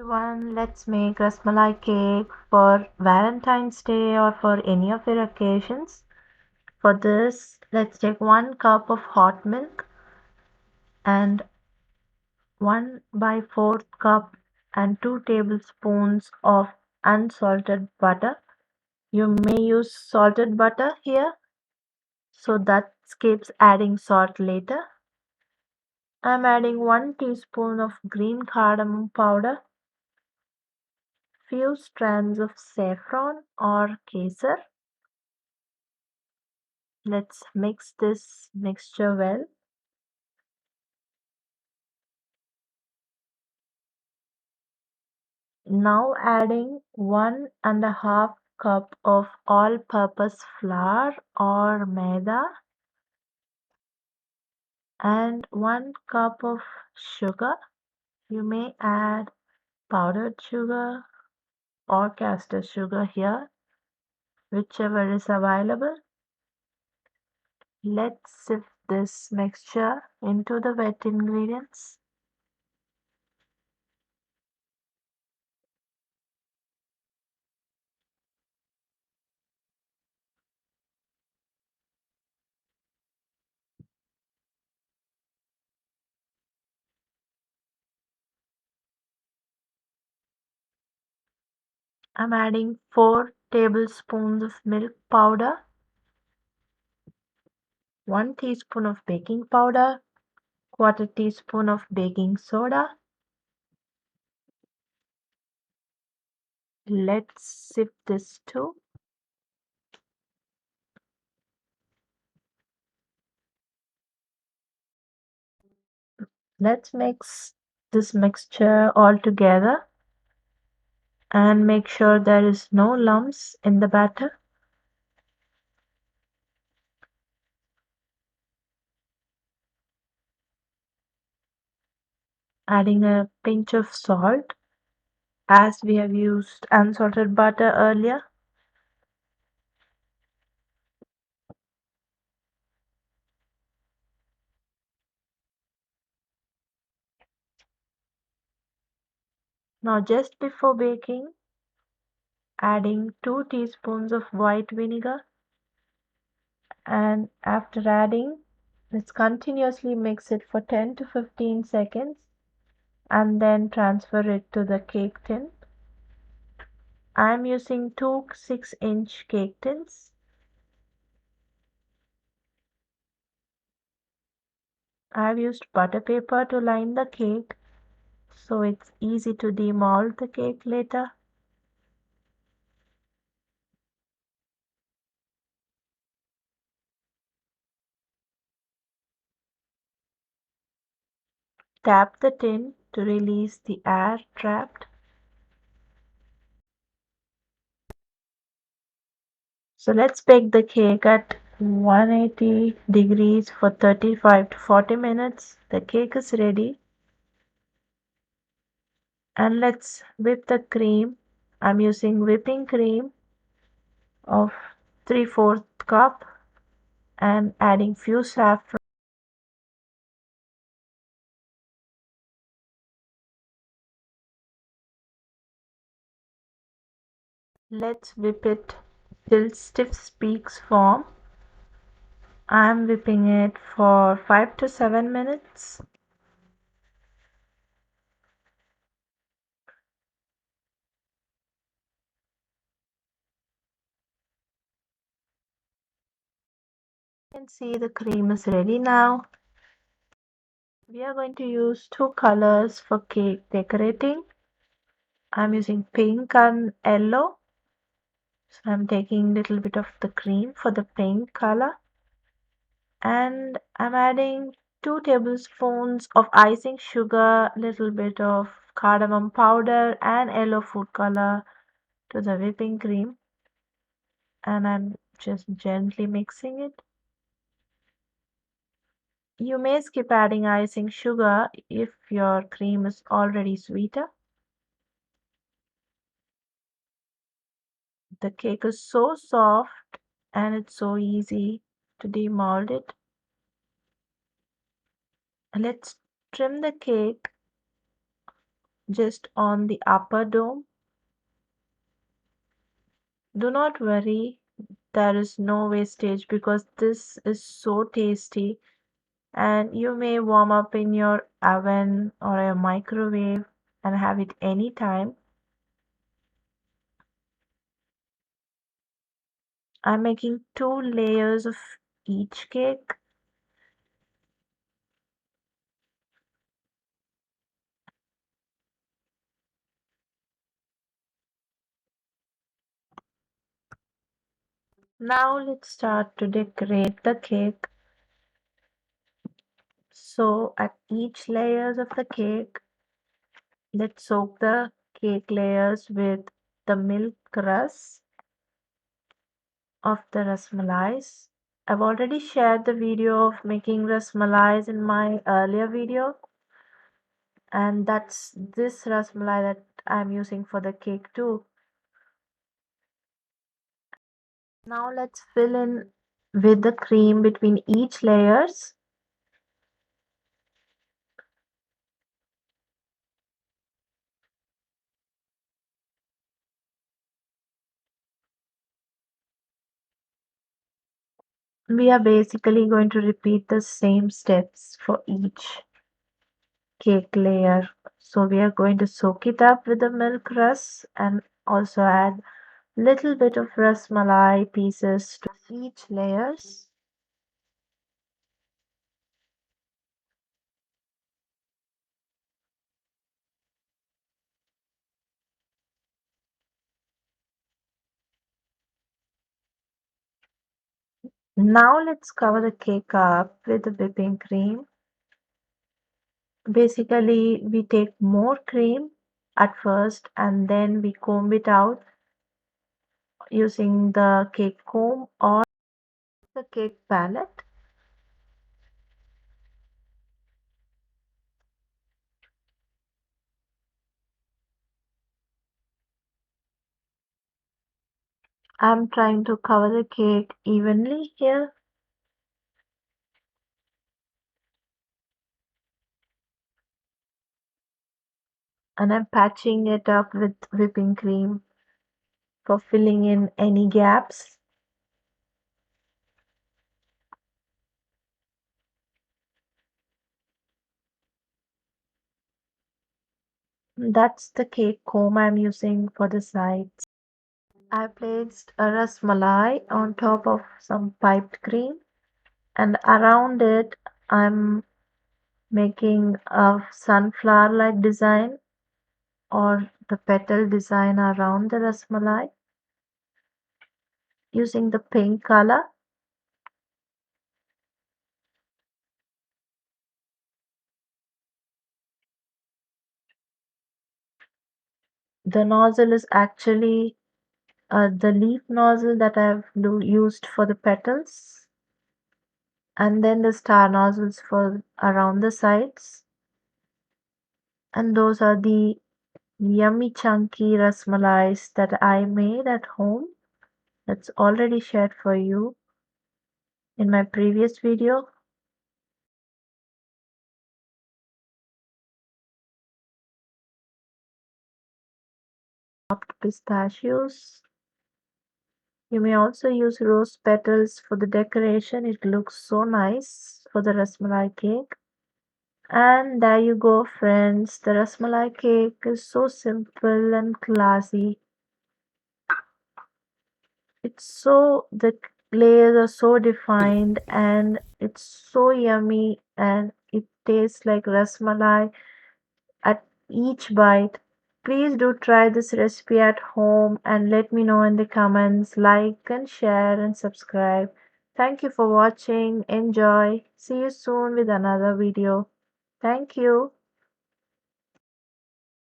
everyone, let's make Rasmalai cake for Valentine's Day or for any of your occasions. For this, let's take 1 cup of hot milk and 1/4 cup and 2 tablespoons of unsalted butter. You may use salted butter here, so that skips adding salt later. I'm adding 1 teaspoon of green cardamom powder, few strands of saffron or kesar. Let's mix this mixture well. Now adding 1 1/2 cup of all-purpose flour or maida and 1 cup of sugar. You may add powdered sugar or caster sugar here, whichever is available. Let's sift this mixture into the wet ingredients. I'm adding 4 tablespoons of milk powder, 1 teaspoon of baking powder, 1/4 teaspoon of baking soda. Let's sift this too. Let's mix this mixture all together and make sure there is no lumps in the batter. Adding a pinch of salt as we have used unsalted butter earlier. Now just before baking, adding 2 teaspoons of white vinegar, and after adding, let's continuously mix it for 10 to 15 seconds and then transfer it to the cake tin. I'm using 2 6-inch cake tins. I've used butter paper to line the cake so it's easy to demold the cake later. Tap the tin to release the air trapped. So let's bake the cake at 180 degrees for 35 to 40 minutes. The cake is ready. And let's whip the cream. I'm using whipping cream of 3/4 cup and adding few saffron. Let's whip it till stiff peaks form. I'm whipping it for 5 to 7 minutes. You can see the cream is ready now. We are going to use 2 colors for cake decorating. I'm using pink and yellow. So I'm taking a little bit of the cream for the pink color. And I'm adding 2 tablespoons of icing sugar, little bit of cardamom powder and yellow food color to the whipping cream, and I'm just gently mixing it. You may skip adding icing sugar if your cream is already sweeter. The cake is so soft and it's so easy to demold it. Let's trim the cake just on the upper dome. Do not worry, there is no wastage because this is so tasty, and you may warm up in your oven or a microwave and have it anytime. I'm making 2 layers of each cake. Now let's start to decorate the cake. So at each layers of the cake, let's soak the cake layers with the milk crust of the rasmalais. I've already shared the video of making rasmalais in my earlier video, and that's this rasmalai that I'm using for the cake too. Now let's fill in with the cream between each layers. We are basically going to repeat the same steps for each cake layer. So we are going to soak it up with the milk rust and also add little bit of rasmalai pieces to each layers. Now let's cover the cake up with the whipping cream. Basically, we take more cream at first and then we comb it out using the cake comb or the cake palette. I'm trying to cover the cake evenly here, and I'm patching it up with whipping cream for filling in any gaps. That's the cake comb I'm using for the sides. I placed a rasmalai on top of some piped cream, and around it I'm making a sunflower like design or the petal design around the rasmalai using the pink color. The nozzle is actually the leaf nozzle that I've used for the petals, and then the star nozzles for around the sides. And those are the yummy chunky rasmalais that I made at home. That's already shared for you in my previous video. Chopped pistachios. You may also use rose petals for the decoration. It looks so nice for the rasmalai cake. And there you go, friends. The rasmalai cake is so simple and classy. It's so, the layers are so defined and it's so yummy and it tastes like rasmalai at each bite. Please do try this recipe at home and let me know in the comments. Like and share and subscribe. Thank you for watching. Enjoy. See you soon with another video. Thank you.